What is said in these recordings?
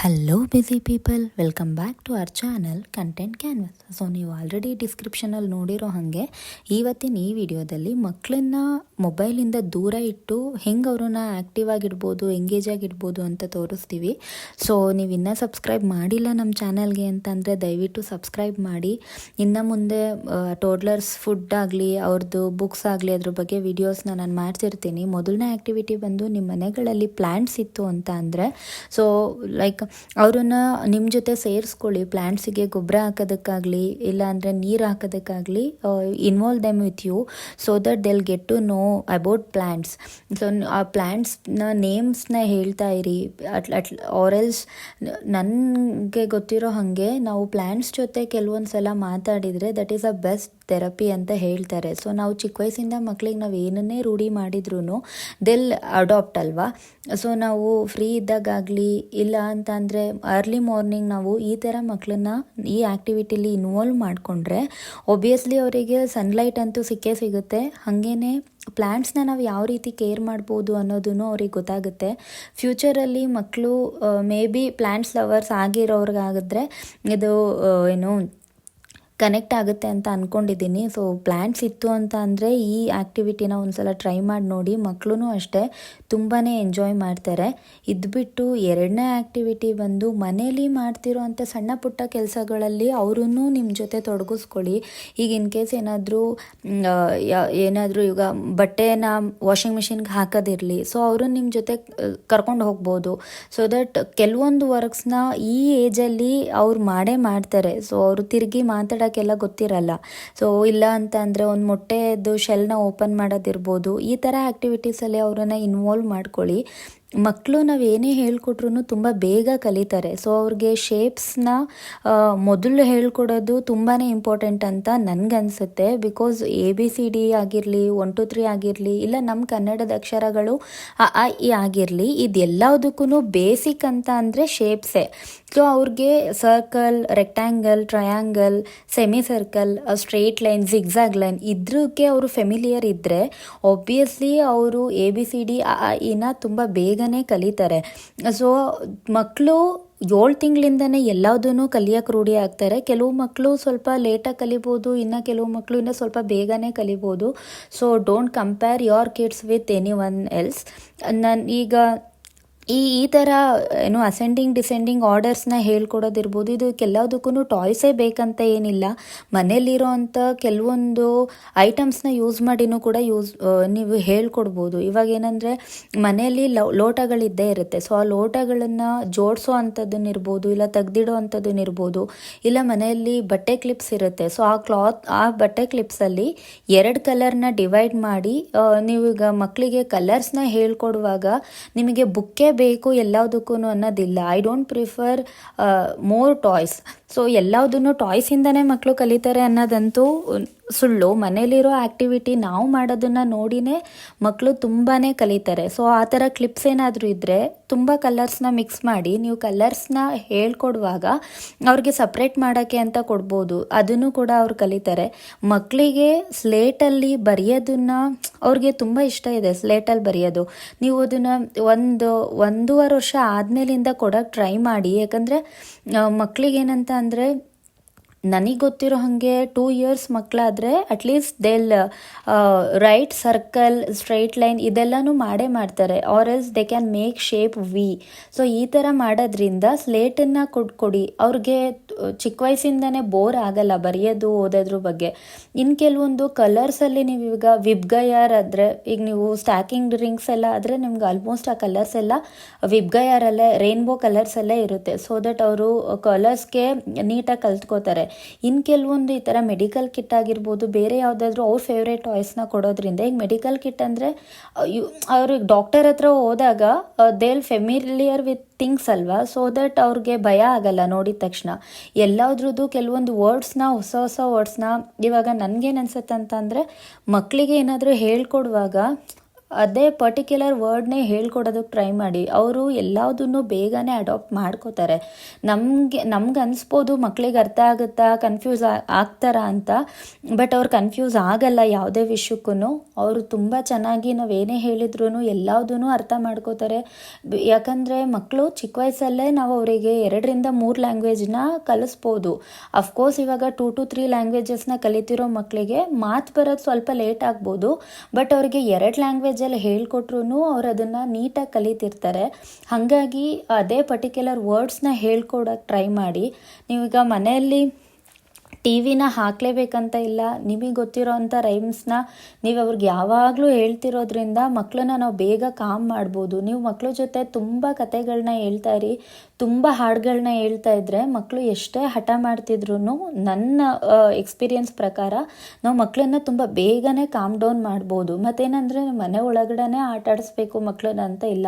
Hello busy people, welcome back to our channel content canvas. So ನೀವು already ಡಿಸ್ಕ್ರಿಪ್ಷನಲ್ಲಿ ನೋಡಿರೋ ಹಾಗೆ ಇವತ್ತಿನ ಈ ವಿಡಿಯೋದಲ್ಲಿ ಮಕ್ಕಳನ್ನ ಮೊಬೈಲಿಂದ ದೂರ ಇಟ್ಟು ಹೆಂಗೆ ಅವ್ರನ್ನ ಆ್ಯಕ್ಟಿವ್ ಆಗಿಡ್ಬೋದು, ಎಂಗೇಜ್ ಆಗಿಡ್ಬೋದು ಅಂತ ತೋರಿಸ್ತೀವಿ. ಸೊ ನೀವು ಇನ್ನೂ ಸಬ್ಸ್ಕ್ರೈಬ್ ಮಾಡಿಲ್ಲ ನಮ್ಮ ಚಾನಲ್ಗೆ ಅಂತಂದರೆ ದಯವಿಟ್ಟು ಸಬ್ಸ್ಕ್ರೈಬ್ ಮಾಡಿ. ಇನ್ನು ಮುಂದೆ ಟೋಡ್ಲರ್ಸ್ ಫುಡ್ ಆಗಲಿ, ಅವ್ರದ್ದು ಬುಕ್ಸ್ ಆಗಲಿ, ಅದ್ರ ಬಗ್ಗೆ ವಿಡಿಯೋಸ್ನ ನಾನು ಮಾಡ್ತಿರ್ತೀನಿ. ಮೊದಲನೇ ಆ್ಯಕ್ಟಿವಿಟಿ ಬಂದು ನಿಮ್ಮ ಮನೆಗಳಲ್ಲಿ ಪ್ಲ್ಯಾಂಟ್ಸ್ ಇತ್ತು ಅಂತ ಅಂದರೆ, ಸೊ ಲೈಕ್ ಅವ್ರನ್ನ ನಿಮ್ಮ ಜೊತೆ ಸೇರಿಸ್ಕೊಳ್ಳಿ. ಪ್ಲ್ಯಾಂಟ್ಸಿಗೆ ಗೊಬ್ಬರ ಹಾಕೋದಕ್ಕಾಗಲಿ, ಇಲ್ಲ ಅಂದರೆ ನೀರು ಹಾಕೋದಕ್ಕಾಗಲಿ, involve them with you so that they'll get to know about plants. So ಆ ಪ್ಲ್ಯಾಂಟ್ಸ್ನ ನೇಮ್ಸ್ನ ಹೇಳ್ತಾ ಇರಿ. ಆರೆಲ್ಸ್ ನನಗೆ ಗೊತ್ತಿರೋ ಹಾಗೆ ನಾವು ಪ್ಲ್ಯಾಂಟ್ಸ್ ಜೊತೆ ಕೆಲವೊಂದು ಸಲ ಮಾತಾಡಿದರೆ that is a best therapy ಅಂತ ಹೇಳ್ತಾರೆ. ಸೊ ನಾವು ಚಿಕ್ಕ ವಯಸ್ಸಿಂದ ಮಕ್ಕಳಿಗೆ ನಾವು ಏನನ್ನೇ ರೂಢಿ ಮಾಡಿದ್ರೂ ದೆಲ್ ಅಡಾಪ್ಟ್ ಅಲ್ವಾ. ಸೊ ನಾವು ಫ್ರೀ ಇದ್ದಾಗಲಿ ಇಲ್ಲ ಅಂತ ಅಂದರೆ ಅರ್ಲಿ ಮಾರ್ನಿಂಗ್ ನಾವು ಈ ಥರ ಮಕ್ಕಳನ್ನ ಈ ಆ್ಯಕ್ಟಿವಿಟಿಲಿ ಇನ್ವಾಲ್ವ್ ಮಾಡಿಕೊಂಡ್ರೆ ಒಬ್ವಿಯಸ್ಲಿ ಅವರಿಗೆ ಸನ್ಲೈಟ್ ಅಂತೂ ಸಿಕ್ಕೇ ಸಿಗುತ್ತೆ. ಹಾಗೇ ಪ್ಲ್ಯಾಂಟ್ಸ್ನ ನಾವು ಯಾವ ರೀತಿ ಕೇರ್ ಮಾಡ್ಬೋದು ಅನ್ನೋದನ್ನು ಅವ್ರಿಗೆ ಗೊತ್ತಾಗುತ್ತೆ. ಫ್ಯೂಚರಲ್ಲಿ ಮಕ್ಕಳು ಮೇ ಬಿ ಪ್ಲ್ಯಾಂಟ್ಸ್ ಲವರ್ಸ್ ಆಗಿರೋರ್ಗಾಗಿದ್ರೆ ಇದು ಏನು ಕನೆಕ್ಟ್ ಆಗುತ್ತೆ ಅಂತ ಅಂದ್ಕೊಂಡಿದ್ದೀನಿ. ಸೊ ಪ್ಲ್ಯಾಂಟ್ಸ್ ಇತ್ತು ಅಂತ ಅಂದರೆ ಈ ಆ್ಯಕ್ಟಿವಿಟಿನ ಒಂದ್ಸಲ ಟ್ರೈ ಮಾಡಿ ನೋಡಿ. ಮಕ್ಕಳು ಅಷ್ಟೇ ತುಂಬಾ ಎಂಜಾಯ್ ಮಾಡ್ತಾರೆ. ಇದ್ಬಿಟ್ಟು ಎರಡನೇ ಆ್ಯಕ್ಟಿವಿಟಿ ಬಂದು ಮನೇಲಿ ಮಾಡ್ತಿರೋ ಅಂಥ ಸಣ್ಣ ಪುಟ್ಟ ಕೆಲಸಗಳಲ್ಲಿ ಅವರೂ ನಿಮ್ಮ ಜೊತೆ ತೊಡಗಿಸ್ಕೊಳ್ಳಿ. ಈಗ ಇನ್ ಕೇಸ್ ಏನಾದರೂ ಈಗ ಬಟ್ಟೆನ ವಾಷಿಂಗ್ ಮಿಷಿನ್ಗೆ ಹಾಕೋದಿರಲಿ, ಸೊ ಅವರು ನಿಮ್ಮ ಜೊತೆ ಕರ್ಕೊಂಡು ಹೋಗ್ಬೋದು. ಸೊ ದಟ್ ಕೆಲವೊಂದು ವರ್ಕ್ಸ್ನ ಈ ಏಜಲ್ಲಿ ಅವ್ರು ಮಾಡೇ ಮಾಡ್ತಾರೆ. ಸೊ ಅವರು ತಿರುಗಿ ಮಾತಾಡೋಕ್ಕೆಲ್ಲ ಗೊತ್ತಿರಲ್ಲ. ಸೊ ಇಲ್ಲ ಅಂತ ಅಂದರೆ ಒಂದು ಮೊಟ್ಟೆದು ಶೆಲ್ನ ಓಪನ್ ಮಾಡೋದಿರ್ಬೋದು. ಈ ಥರ ಆ್ಯಕ್ಟಿವಿಟೀಸಲ್ಲಿ ಅವರನ್ನು ಇನ್ವಾಲ್ವ್ ಮಾಡ್ಕೊಳ್ಳಿ. ಮಕ್ಕಳು ನಾವು ಏನೇ ಹೇಳ್ಕೊಟ್ರು ತುಂಬ ಬೇಗ ಕಲಿತಾರೆ. ಸೊ ಅವ್ರಿಗೆ ಶೇಪ್ಸ್ನ ಮೊದಲು ಹೇಳ್ಕೊಡೋದು ತುಂಬಾ ಇಂಪಾರ್ಟೆಂಟ್ ಅಂತ ನನಗನ್ಸುತ್ತೆ. ಬಿಕಾಸ್ ABCD ಆಗಿರಲಿ, 1 2 3 ಆಗಿರಲಿ, ಇಲ್ಲ ನಮ್ಮ ಕನ್ನಡದ ಅಕ್ಷರಗಳು ಅ ಇ ಆಗಿರಲಿ, ಇದೆಲ್ಲದಕ್ಕೂ ಬೇಸಿಕ್ ಅಂತ ಅಂದರೆ ಶೇಪ್ಸೇ. ಸೊ ಅವ್ರಿಗೆ circle, rectangle, triangle, semi circle, straight line, zigzag line ಇದ್ರಕ್ಕೆ ಅವರು ಫೆಮಿಲಿಯರ್ ಇದ್ದರೆ ಒಬ್ವಿಯಸ್ಲಿ ಅವರು ABCD ಇನ ತುಂಬ ಬೇಗನೆ ಕಲಿತಾರೆ. ಸೊ ಮಕ್ಕಳು 7 ತಿಂಗಳಿಂದನೇ ಎಲ್ಲದನ್ನೂ ಕಲಿಯೋಕ್ಕೆ ರೂಢಿ ಆಗ್ತಾರೆ. ಕೆಲವು ಮಕ್ಕಳು ಸ್ವಲ್ಪ ಲೇಟಾಗಿ ಕಲಿಬೋದು, ಇನ್ನು ಕೆಲವು ಮಕ್ಕಳು ಇನ್ನೂ ಸ್ವಲ್ಪ ಬೇಗನೆ ಕಲಿಬೋದು. So don't compare your kids with any one else. ನಾನು ಈಗ ಈ ಥರ ಏನು ಅಸೆಂಡಿಂಗ್ ಡಿಸೆಂಡಿಂಗ್ ಆರ್ಡರ್ಸ್ನ ಹೇಳ್ಕೊಡೋದಿರ್ಬೋದು. ಇದಕ್ಕೆಲ್ಲದಕ್ಕೂ ಟಾಯ್ಸೇ ಬೇಕಂತ ಏನಿಲ್ಲ. ಮನೇಲಿರೋ ಅಂಥ ಕೆಲವೊಂದು ಐಟಮ್ಸ್ನ ಯೂಸ್ ಮಾಡಿನೂ ಕೂಡ ನೀವು ಹೇಳ್ಕೊಡ್ಬೋದು. ಇವಾಗ ಏನಂದರೆ ಮನೆಯಲ್ಲಿ ಲೋಟಗಳಿದ್ದೇ ಇರುತ್ತೆ. ಸೊ ಆ ಲೋಟಗಳನ್ನು ಜೋಡಿಸೋ ಅಂಥದ್ದನ್ನಿರ್ಬೋದು, ಇಲ್ಲ ತೆಗ್ದಿಡೋ ಅಂಥದ್ದನ್ನಿರ್ಬೋದು, ಇಲ್ಲ ಮನೆಯಲ್ಲಿ ಬಟ್ಟೆ ಕ್ಲಿಪ್ಸ್ ಇರುತ್ತೆ. ಸೊ ಆ ಬಟ್ಟೆ ಕ್ಲಿಪ್ಸಲ್ಲಿ 2 ಕಲರ್ನ ಡಿವೈಡ್ ಮಾಡಿ ನೀವೀಗ ಮಕ್ಕಳಿಗೆ ಕಲರ್ಸ್ನ ಹೇಳ್ಕೊಡುವಾಗ ನಿಮಗೆ ಬುಕ್ಕೇ ಬೇಕು ಎಲ್ಲದಕ್ಕೂ ಅನ್ನೋದಿಲ್ಲ. I don't prefer more toys. So ಎಲ್ಲದನ್ನು ಟಾಯ್ಸಿಂದನೇ ಮಕ್ಕಳು ಕಲಿತಾರೆ ಅನ್ನೋದಂತೂ ಸುಳ್ಳು. ಮನೇಲಿರೋ ಆ್ಯಕ್ಟಿವಿಟಿ ನಾವು ಮಾಡೋದನ್ನು ನೋಡಿನೇ ಮಕ್ಕಳು ತುಂಬಾ ಕಲಿತಾರೆ. ಸೊ ಆ ಥರ ಕ್ಲಿಪ್ಸ್ ಏನಾದರೂ ಇದ್ದರೆ ತುಂಬ ಕಲರ್ಸ್ನ ಮಿಕ್ಸ್ ಮಾಡಿ ನೀವು ಕಲರ್ಸ್ನ ಹೇಳ್ಕೊಡುವಾಗ ಅವ್ರಿಗೆ ಸಪ್ರೇಟ್ ಮಾಡೋಕ್ಕೆ ಅಂತ ಕೊಡ್ಬೋದು. ಅದನ್ನು ಕೂಡ ಅವ್ರು ಕಲಿತಾರೆ. ಮಕ್ಕಳಿಗೆ ಸ್ಲೇಟಲ್ಲಿ ಬರೆಯೋದನ್ನು ಅವ್ರಿಗೆ ತುಂಬ ಇಷ್ಟ ಇದೆ. ಸ್ಲೇಟಲ್ಲಿ ಬರೆಯೋದು ನೀವು ಅದನ್ನು 1.5 ವರ್ಷ ಆದಮೇಲಿಂದ ಕೊಡೋಕ್ಕೆ ಟ್ರೈ ಮಾಡಿ. ಯಾಕಂದರೆ ಮಕ್ಕಳಿಗೇನಂತ ಅಂದರೆ ನನಗೆ ಗೊತ್ತಿರೋ ಹಾಗೆ 2 ಇಯರ್ಸ್ ಮಕ್ಕಳಾದರೆ at least they'll write circle, straight line ಇದೆಲ್ಲನೂ ಮಾಡ್ತಾರೆ. Or else they can make shape ವಿ. ಸೊ ಈ ಥರ ಮಾಡೋದ್ರಿಂದ ಸ್ಲೇಟನ್ನು ಕೊಡಿ. ಅವ್ರಿಗೆ ಚಿಕ್ಕ ವಯಸ್ಸಿಂದನೇ ಬೋರ್ ಆಗಲ್ಲ ಬರೆಯೋದು, ಓದೋದ್ರ ಬಗ್ಗೆ. ಇನ್ನು ಕೆಲವೊಂದು ಕಲರ್ಸಲ್ಲಿ ನೀವು ಈಗ ವಿಬ್ಗಯಾರ್ ಆದರೆ, ಈಗ ನೀವು ಸ್ಟ್ಯಾಕಿಂಗ್ ರಿಂಗ್ಸ್ ಎಲ್ಲ ಆದರೆ ನಿಮ್ಗೆ ಆಲ್ಮೋಸ್ಟ್ ಆ ಕಲರ್ಸ್ ಎಲ್ಲ ವಿಬ್ಗಯಾರಲ್ಲೇ ರೇನ್ಬೋ ಕಲರ್ಸಲ್ಲೇ ಇರುತ್ತೆ. ಸೊ ದಟ್ ಅವರು ಕಲರ್ಸ್ಗೆ ನೀಟಾಗಿ ಕಲ್ತ್ಕೋತಾರೆ. ಇನ್ನು ಕೆಲವೊಂದು ಈ ಥರ ಮೆಡಿಕಲ್ ಕಿಟ್ ಆಗಿರ್ಬೋದು, ಬೇರೆ ಯಾವುದಾದ್ರೂ ಅವ್ರ ಫೇವ್ರೇಟ್ ಟಾಯ್ಸ್ನ ಕೊಡೋದ್ರಿಂದ, ಈಗ ಮೆಡಿಕಲ್ ಕಿಟ್ ಅಂದರೆ ಅವ್ರಿಗೆ ಡಾಕ್ಟರ್ ಹತ್ರ ಹೋದಾಗ they will familiar with things ಅಲ್ವಾ. ಸೊ ದಟ್ ಅವ್ರಿಗೆ ಭಯ ಆಗಲ್ಲ ನೋಡಿದ ತಕ್ಷಣ. ಎಲ್ಲದ್ರದ್ದು ಕೆಲವೊಂದು ವರ್ಡ್ಸ್ನ, ಹೊಸ ವರ್ಡ್ಸ್ನ ಇವಾಗ ನನಗೇನು ಅನ್ಸುತ್ತೆ ಅಂತ ಅಂದರೆ ಮಕ್ಕಳಿಗೆ ಏನಾದರೂ ಹೇಳ್ಕೊಡುವಾಗ ಅದೇ ಪರ್ಟಿಕ್ಯುಲರ್ ವರ್ಡ್ನೇ ಹೇಳ್ಕೊಡೋದಕ್ಕೆ ಟ್ರೈ ಮಾಡಿ. ಅವರು ಎಲ್ಲದನ್ನು ಬೇಗನೆ ಅಡಾಪ್ಟ್ ಮಾಡ್ಕೋತಾರೆ. ನಮ್ಗೆ ಅನಿಸ್ಬೋದು ಮಕ್ಕಳಿಗೆ ಅರ್ಥ ಆಗುತ್ತಾ, ಕನ್ಫ್ಯೂಸ್ ಆಗ್ತಾರಾ ಅಂತ. ಬಟ್ ಅವ್ರು ಕನ್ಫ್ಯೂಸ್ ಆಗಲ್ಲ ಯಾವುದೇ ವಿಷಯಕ್ಕೂ. ಅವರು ತುಂಬ ಚೆನ್ನಾಗಿ ನಾವೇನೇ ಹೇಳಿದ್ರು ಎಲ್ಲದನ್ನೂ ಅರ್ಥ ಮಾಡ್ಕೋತಾರೆ. ಯಾಕಂದರೆ ಮಕ್ಕಳು ಚಿಕ್ಕ ವಯಸ್ಸಲ್ಲೇ ನಾವು ಅವರಿಗೆ 2-3 ಲ್ಯಾಂಗ್ವೇಜ್ನ ಕಲಿಸ್ಬೋದು. ಅಫ್ಕೋರ್ಸ್ ಇವಾಗ 2 to 3 ಲ್ಯಾಂಗ್ವೇಜಸ್ನ ಕಲಿತಿರೋ ಮಕ್ಕಳಿಗೆ ಮಾತು ಬರೋದು ಸ್ವಲ್ಪ ಲೇಟ್ ಆಗ್ಬೋದು. ಬಟ್ ಅವರಿಗೆ 2 ಲ್ಯಾಂಗ್ವೇಜಲ್ಲಿ ಹೇಳ್ಕೊಟ್ರು ಅವ್ರು ಅದನ್ನು ನೀಟಾಗಿ ಕಲಿತಿರ್ತಾರೆ. ಹಾಗಾಗಿ ಅದೇ ಪರ್ಟಿಕ್ಯುಲರ್ ವರ್ಡ್ಸ್ನ ಹೇಳ್ಕೊಡೋಕ್ಕೆ ಟ್ರೈ ಮಾಡಿ. ನೀವೀಗ ಮನೆಯಲ್ಲಿ ಟಿ ವಿನ ಹಾಕಲೇಬೇಕಂತ ಇಲ್ಲ. ನಿಮಗೆ ಗೊತ್ತಿರೋ ಅಂಥ ರೈಮ್ಸ್ನ ನೀವು ಅವ್ರಿಗೆ ಯಾವಾಗಲೂ ಹೇಳ್ತಿರೋದ್ರಿಂದ ಮಕ್ಕಳನ್ನ ನಾವು ಬೇಗ ಕಾಮ್ ಮಾಡ್ಬೋದು. ನೀವು ಮಕ್ಕಳ ಜೊತೆ ತುಂಬ ಕತೆಗಳನ್ನ ಹೇಳ್ತಾ ಇರಿ, ತುಂಬ ಹಾಡುಗಳನ್ನ ಹೇಳ್ತಾ ಇದ್ರೆ ಮಕ್ಕಳು ಎಷ್ಟೇ ಹಠ ಮಾಡ್ತಿದ್ರು ನನ್ನ ಎಕ್ಸ್ಪೀರಿಯನ್ಸ್ ಪ್ರಕಾರ ನಾವು ಮಕ್ಕಳನ್ನ ತುಂಬ ಬೇಗನೆ ಕಾಮ್ ಡೌನ್ ಮಾಡ್ಬೋದು. ಮತ್ತೇನಂದರೆ ಮನೆ ಒಳಗಡೆ ಆಟ ಆಡಿಸ್ಬೇಕು ಮಕ್ಕಳನ್ನ ಅಂತ ಇಲ್ಲ,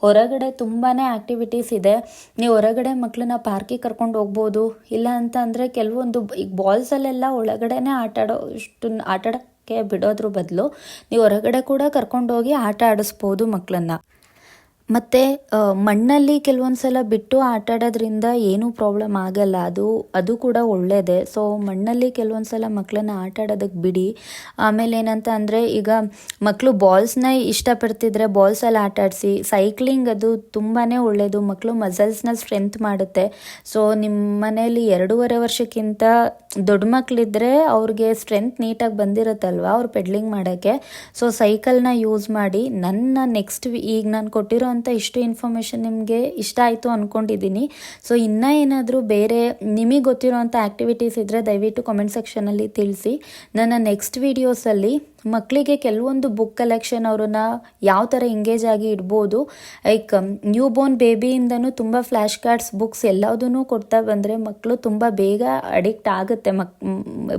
ಹೊರಗಡೆ ತುಂಬಾ ಆ್ಯಕ್ಟಿವಿಟೀಸ್ ಇದೆ. ನೀವು ಹೊರಗಡೆ ಮಕ್ಕಳನ್ನ ಪಾರ್ಕಿಗೆ ಕರ್ಕೊಂಡು ಹೋಗ್ಬೋದು. ಇಲ್ಲ ಅಂತ ಅಂದರೆ ಕೆಲವೊಂದು ಈಗ ಬಾಲ್ಸಲ್ಲೆಲ್ಲ ಒಳಗಡೆನೇ ಆಟಾಡೋಕ್ಕೆ ಬಿಡೋದ್ರ ಬದಲು ನೀವು ಹೊರಗಡೆ ಕೂಡ ಕರ್ಕೊಂಡೋಗಿ ಆಟ ಆಡಿಸ್ಬೋದು ಮಕ್ಕಳನ್ನ. ಮತ್ತು ಮಣ್ಣಲ್ಲಿ ಕೆಲವೊಂದು ಸಲ ಬಿಟ್ಟು ಆಟ ಆಡೋದ್ರಿಂದ ಏನೂ ಪ್ರಾಬ್ಲಮ್ ಆಗಲ್ಲ. ಅದು ಕೂಡ ಒಳ್ಳೆಯದೇ. ಸೊ ಮಣ್ಣಲ್ಲಿ ಕೆಲವೊಂದು ಸಲ ಮಕ್ಕಳನ್ನ ಆಟ ಆಡೋದಕ್ಕೆ ಬಿಡಿ. ಆಮೇಲೆ ಏನಂತ ಅಂದರೆ ಈಗ ಮಕ್ಕಳು ಬಾಲ್ಸ್ನ ಇಷ್ಟಪಡ್ತಿದ್ರೆ ಬಾಲ್ಸಲ್ಲಿ ಆಟ ಆಡಿಸಿ. ಸೈಕ್ಲಿಂಗ್ ಅದು ತುಂಬಾ ಒಳ್ಳೆಯದು, ಮಕ್ಕಳು ಮಸಲ್ಸ್ನ ಸ್ಟ್ರೆಂತ್ ಮಾಡುತ್ತೆ. ಸೊ ನಿಮ್ಮ ಮನೆಯಲ್ಲಿ 2.5 ವರ್ಷಕ್ಕಿಂತ ದೊಡ್ಡ ಮಕ್ಕಳಿದ್ರೆ ಅವ್ರಿಗೆ ಸ್ಟ್ರೆಂತ್ ನೀಟಾಗಿ ಬಂದಿರುತ್ತಲ್ವ ಅವ್ರು ಪೆಡ್ಲಿಂಗ್ ಮಾಡೋಕ್ಕೆ. ಸೊ ಸೈಕಲ್ನ ಯೂಸ್ ಮಾಡಿ. ನೆಕ್ಸ್ಟ್ ಈಗ ನಾನು ಕೊಟ್ಟಿರೋ ಅಂತ ಇಷ್ಟು ಇನ್ಫಾರ್ಮೇಷನ್ ನಿಮಗೆ ಇಷ್ಟ ಆಯಿತು ಅಂದ್ಕೊಂಡಿದ್ದೀನಿ. ಸೊ ಇನ್ನೂ ಏನಾದರೂ ಬೇರೆ ನಿಮಗೆ ಗೊತ್ತಿರೋ ಅಂಥ ಆ್ಯಕ್ಟಿವಿಟೀಸ್ ಇದ್ದರೆ ದಯವಿಟ್ಟು ಕಾಮೆಂಟ್ ಸೆಕ್ಷನಲ್ಲಿ ತಿಳಿಸಿ. ನನ್ನ ನೆಕ್ಸ್ಟ್ ವೀಡಿಯೋಸಲ್ಲಿ ಮಕ್ಕಳಿಗೆ ಕೆಲವೊಂದು ಬುಕ್ ಕಲೆಕ್ಷನ್ ಅವ್ರನ್ನ ಯಾವ ಥರ ಎಂಗೇಜ್ ಆಗಿ ಇಡ್ಬೋದು, ಲೈಕ್ ನ್ಯೂ ಬೋರ್ನ್ ಬೇಬಿಯಿಂದನೂ ತುಂಬ ಫ್ಲ್ಯಾಶ್ ಕಾರ್ಡ್ಸ್ ಬುಕ್ಸ್ ಎಲ್ಲದನ್ನೂ ಕೊಡ್ತಾ ಬಂದರೆ ಮಕ್ಕಳು ತುಂಬ ಬೇಗ ಅಡಿಕ್ಟ್ ಆಗುತ್ತೆ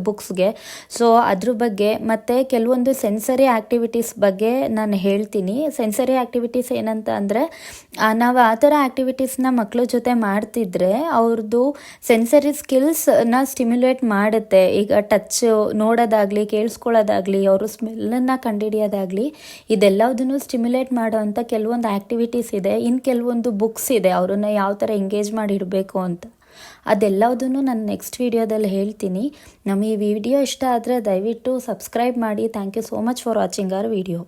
ಬುಕ್ಸ್ಗೆ. ಸೊ ಅದ್ರ ಬಗ್ಗೆ ಮತ್ತು ಕೆಲವೊಂದು ಸೆನ್ಸರಿ ಆ್ಯಕ್ಟಿವಿಟೀಸ್ ಬಗ್ಗೆ ನಾನು ಹೇಳ್ತೀನಿ. ಸೆನ್ಸರಿ ಆ್ಯಕ್ಟಿವಿಟೀಸ್ ಏನಂತ ಅಂದರೆ ನಾವು ಆ ಥರ ಆ್ಯಕ್ಟಿವಿಟೀಸ್ನ ಮಕ್ಕಳ ಜೊತೆ ಮಾಡ್ತಿದ್ರೆ ಅವ್ರದ್ದು ಸೆನ್ಸರಿ ಸ್ಕಿಲ್ಸ್ನ ಸ್ಟಿಮ್ಯುಲೇಟ್ ಮಾಡುತ್ತೆ. ಈಗ ಟಚ್ ನೋಡೋದಾಗಲಿ, ಕೇಳಿಸ್ಕೊಳ್ಳೋದಾಗಲಿ, ಅವರು ಸ್ಮೆಲ್ಲನ್ನು ಕಂಡುಹಿಡಿಯೋದಾಗಲಿ, ಇದೆಲ್ಲದನ್ನು ಸ್ಟಿಮ್ಯುಲೇಟ್ ಮಾಡೋ ಅಂಥ ಕೆಲವೊಂದು ಆ್ಯಕ್ಟಿವಿಟೀಸ್ ಇದೆ. ಇನ್ನು ಕೆಲವೊಂದು ಬುಕ್ಸ್ ಇದೆ ಅವ್ರನ್ನ ಯಾವ ಥರ ಎಂಗೇಜ್ ಮಾಡಿ ಇಡಬೇಕು ಅಂತ. ಅದೆಲ್ಲದನ್ನು ನಾನು ನೆಕ್ಸ್ಟ್ ವೀಡಿಯೋದಲ್ಲಿ ಹೇಳ್ತೀನಿ. ನಮ್ಮ ಈ ವಿಡಿಯೋ ಇಷ್ಟ ಆದರೆ ದಯವಿಟ್ಟು ಸಬ್ಸ್ಕ್ರೈಬ್ ಮಾಡಿ. Thank you so much for watching our video.